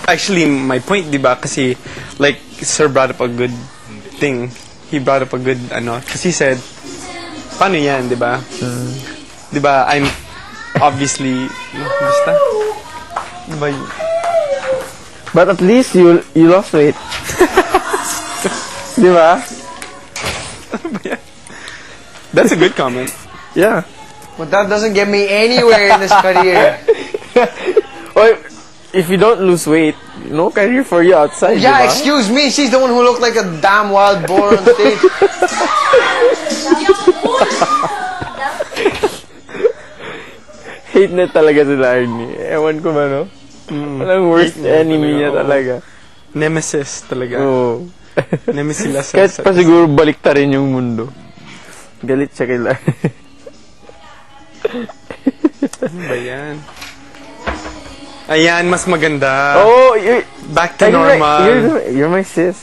Actually, my point, di ba? Kasi, like, Sir brought up a good thing. He brought up a good, kasi he said, paano yan, di ba? Di ba, I'm obviously, basta. Diba, but at least you lost weight. Di ba? That's a good comment. Yeah. But that doesn't get me anywhere in this career. Or, if you don't lose weight, no career for you outside, Yeah, diba? excuse me. She's the one who looked like a damn wild boar on stage. Hate na talaga sila Arnie. Ewan ko ba, no? Walang worst enemy niya talaga. Nemesis talaga. Oo. Nemesis sila sa... Kahit pa siguro balik ta rin yung mundo. Galit siya kay Arnie. Ano ba yan? Ayan, mas maganda. Oh, back to normal. You're my sis.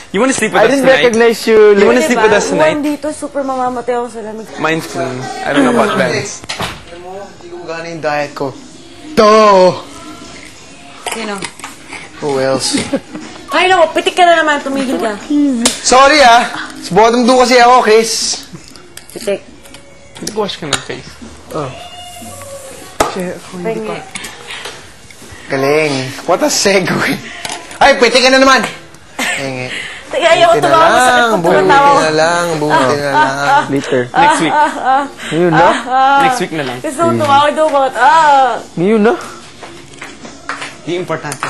You wanna sleep with I us didn't tonight? recognize you. You wanna sleep with us tonight? Dito, super mamamatay ako sa lamig. Mine's clean. I don't know about Ben's. Alam mo, hindi ko gana yung diet ko. To! Sino? Who else? Ay, naku, pitik ka na naman. Tumigil ka. Sorry sa bottom 2 kasi ako, Chris. Pitik. Nag-wash ka ng face. Pengi. Galing. What a segue. Ay, pwede ka na naman.Enge. Teka, ayaw ko tumawa. Masakit ko tumatawa. Buti na lang. Buti na lang. Later. Next week. Ngayon na? Next week na lang. Gusto ko tumawa daw. Bakit? Ngayon na? Di importante.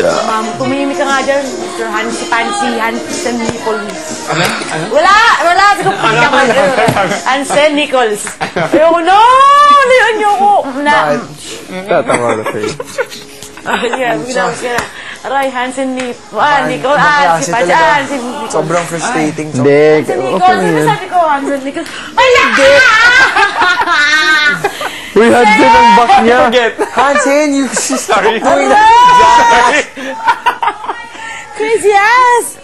Ma'am, tumimik ka nga dyan. Mr. Hansen Nichols. Ano? Wala. Siguro ka nga dyan. Hansen Nichols. Ayoko na. Layan niyo ako. Tatawa ko sa'yo. Ginawag ka na. Aray, Hansen Nichols. Si Pacha. Hansen Nichols. Sobrang frustrating. Hindi. Hansen Nichols. Ano sabi ko? Hansen Nichols. Ay, hindi! Uy, Hansen ang back niya. Hansen, you Sorry. doing that. Crazy ass!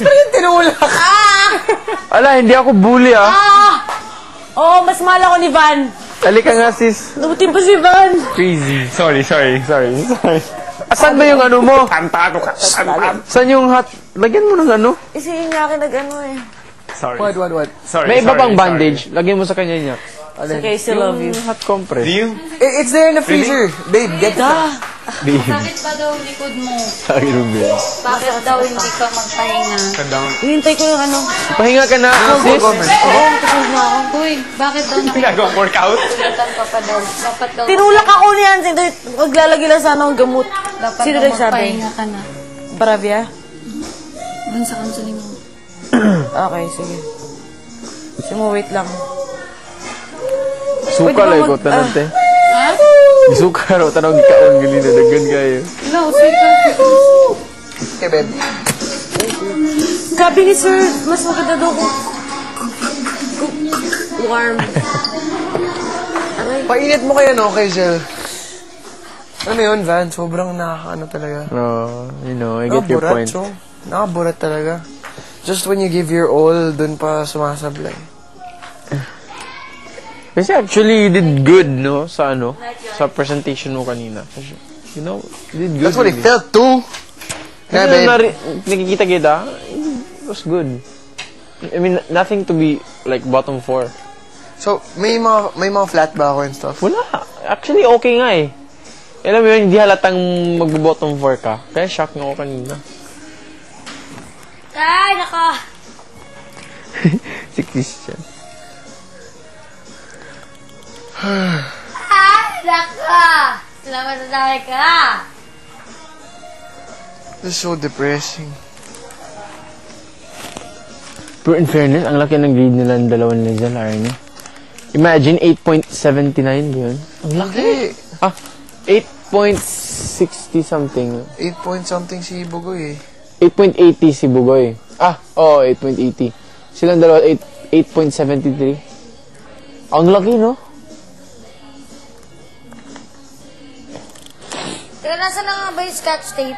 Bakit tinulak? Ala, hindi ako bully Oo, mas mahal ako ni Van. Halika nga sis. Nabuti pa si Van. Crazy. Sorry. Asan ba yung ano mo? Tantado ka. Saan yung hot? Lagyan mo ng ano? Kasi yun nga akin nag-ano eh. Sorry. What? Sorry. May iba pang bandage. Lagyan mo sa kanya niya. It's okay, still love you. Hot compress. Do you? It's there in the freezer. Babe, get that. Bakit ba daw likod mo? Sabi ng Ben. Bakit daw hindi ka magpahinga? Down. Hihintay ko yung ano. Pahinga ka na, sis. Oo, tapos na ako. Uy, bakit daw Ginagawa workout? nakikita ka pa daw? Dapat daw, Tinulak ako ni Hansen. Maglalagay lang sana ng gamot. dapat Sino daw nagsabi? magpahinga ka na. Bravia? Dun sa counseling mo. Okay, sige. Sige mo, wait lang. Suka Pwede ba lang mag- ko tanong te. Ha? Suka raw tanong ikaw gili na dagan kayo. No, sweet ka. Okay, babe. Sabi ni Sir, mas maganda daw kung warm. Aray. Painit mo kaya, no, kay Zell? Alam mo yun, Van? Sobrang nakakaano talaga. No, I get your point. Nakaburat talaga. Just when you give your all, dun pa sumasablay. Kasi actually, you did good, no? Sa sa presentation mo kanina. You did good. That's what it really. felt too. Kasi babe. nakikita kita, it was good. I mean, nothing to be like bottom 4. So, may mga flat ba ako and stuff? Wala. Actually, okay nga eh. Alam mo yun, hindi halatang mag-bottom 4 ka. Kaya shock nga ako kanina. Ay, naka! Si Christian. Ay, naka! Salamat sa dami ka! This is so depressing. Pero in fairness, ang laki ng grade nila ng dalawa nila dyan, Arnie. Imagine, 8.79 yun. Ang laki. Hindi. 8.60 something. 8 point something si Bugoy eh. 8.80 si Bugoy. 8.80. Silang dalawa, 8.73. Ang laki, no? Teka, nasa na nga ba yung scotch tape?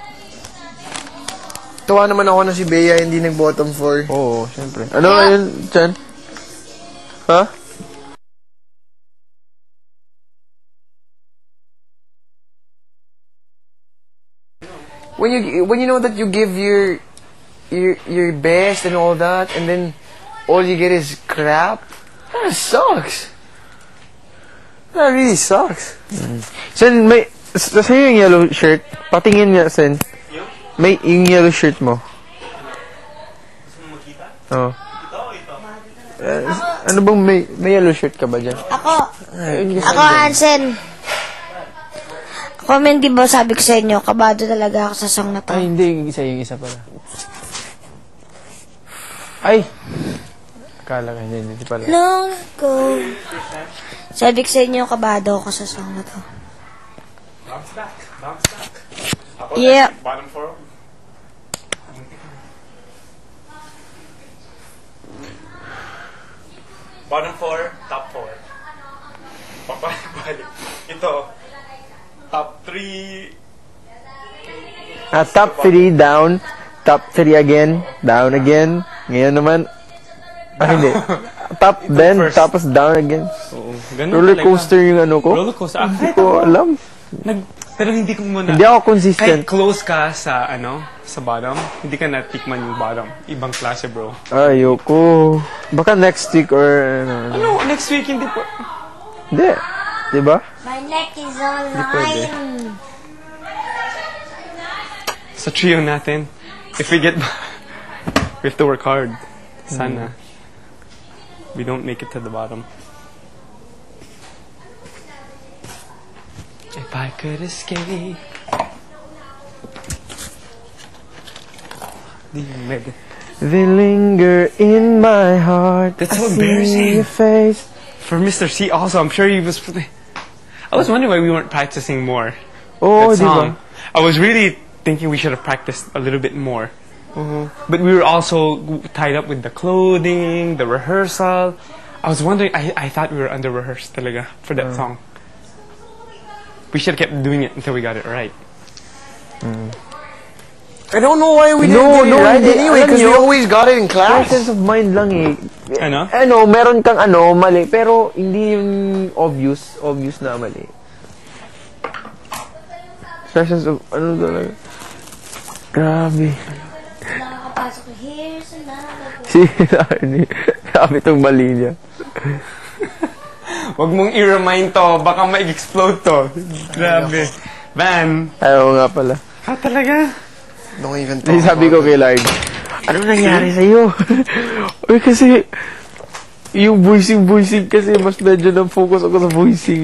Tuwa naman ako na si Bea hindi nag-bottom 4. Oo, syempre. Ano yun, Chan? Ha? when you know that you give your best and all that, and then all you get is crap, that sucks. That really sucks. Sen, may... Sa'yo yung yellow shirt. Patingin niya, Sen. May yung yellow shirt mo. Oh. Ano bang may yellow shirt ka ba dyan? Ako, Hansen. Ako, di ba sabi ko sa inyo, kabado talaga ako sa song na to. Ay, hindi. Yung isa pala. Ay! Akala ka, hindi pala. Long ago. Sabi ko sa inyo, kabado ako sa song na to. Bounce back. Yeah. Bottom 4. Bottom 4, top 4. Papalik-balik. Ito, top 3. Top 3 down. Top 3 again. Down again. Ngayon naman. Hindi. Top then, first. tapos down again. Oo, ganun Roller talaga. coaster yung ano ko. Roller coaster. Hindi ko alam. Pero hindi ko muna. Hindi ako Kahit consistent. close ka sa, sa bottom, hindi ka natikman yung bottom. Ibang klase, bro. Ayoko. Baka next week or ano. Ano, next week, hindi po. Hindi. Diba? My neck is on pwede. line. Sa trio natin, if we get, we have to work hard. Sana. We don't make it to the bottom. If I could escape. They linger in my heart. That's so I see embarrassing. your face. For Mr. C also, I'm sure he was... I was wondering why we weren't practicing more. Oh, That song. diba? I was really thinking we should have practiced a little bit more. But we were also tied up with the clothing, the rehearsal. I was wondering, I thought we were under-rehearsed talaga for that song. We should have kept doing it until we got it right. I don't know why we didn't get it right hindi. anyway, Alam because we niyo, always got it in class. Presence of mind lang eh. Ano? Ano, meron kang ano, mali. Pero hindi yung obvious na mali. Presence of, ano talaga. Grabe. Nakakapasok ko. Here's another. Si Arnie. Grabe itong mali niya. Wag mong i-remind to, baka ma-explode to. Grabe. Van. Ayaw nga pala. Talaga? Don't even talk Kasi sabi ko kay Lard, ano nangyari sa'yo? Uy, kasi, yung voicing kasi mas medyo na-focus ako sa voicing.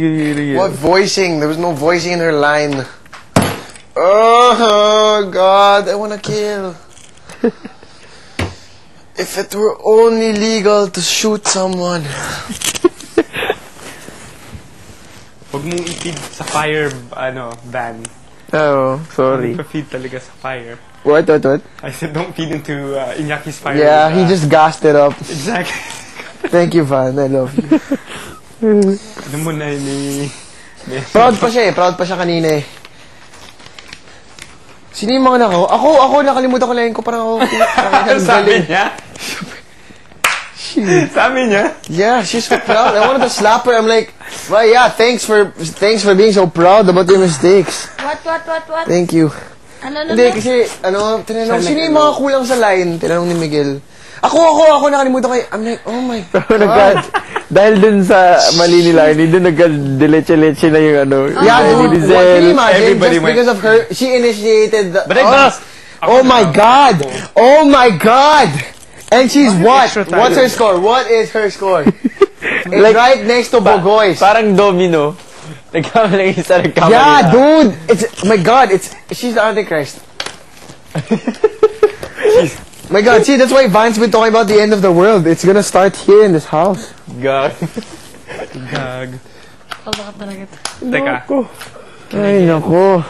What voicing? There was no voicing in her line. Oh, God, I wanna kill. If it were only legal to shoot someone. Wag mong i-feed sa fire, Van. Oh, sorry. Feed talaga sa fire. What? I said don't feed into Inyaki's fire. Yeah, he just gassed it up. Exactly. Thank you, Van. I love you. Alam mo na ni... Proud pa siya eh. Proud pa siya kanina eh. Sino yung mga nako? Ako, nakalimutan ko lang ko. Parang ako. Sabi niya? Sabi niya? Yeah, she's so proud. I wanted to slap her. I'm like, well, yeah, thanks for being so proud about your mistakes. What? Thank you. Ano? Hindi, kasi, tinanong, sino yung mga kulang sa line? Tinanong ni Miguel. Ako, nakalimutan ko. I'm like, oh my God. Dahil dun sa mali ni Larnie, dun nagka-dileche-leche na yung ano. Yeah, yung dude, ni what can you Zel. imagine? Everybody Just went- because of her, she initiated the... But I danced. Oh my God! Oh my God! And she's what? extra tayo? What's her score? What is her score? It's Like- right next to Bogoy's. Parang domino. Nagkamali isa, nagkamali Yeah, na. dude! It's, my God, she's the Antichrist. My God, see, that's why Van's been talking about the end of the world. It's gonna start here in this house. Gag. Gag. Baka talaga. Teka. Ay, nako.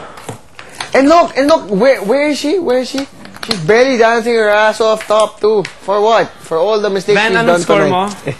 And look, where is she? Where is she? She's barely dancing her ass off top too. For what? For all the mistakes Van, she's anong done score tonight. mo?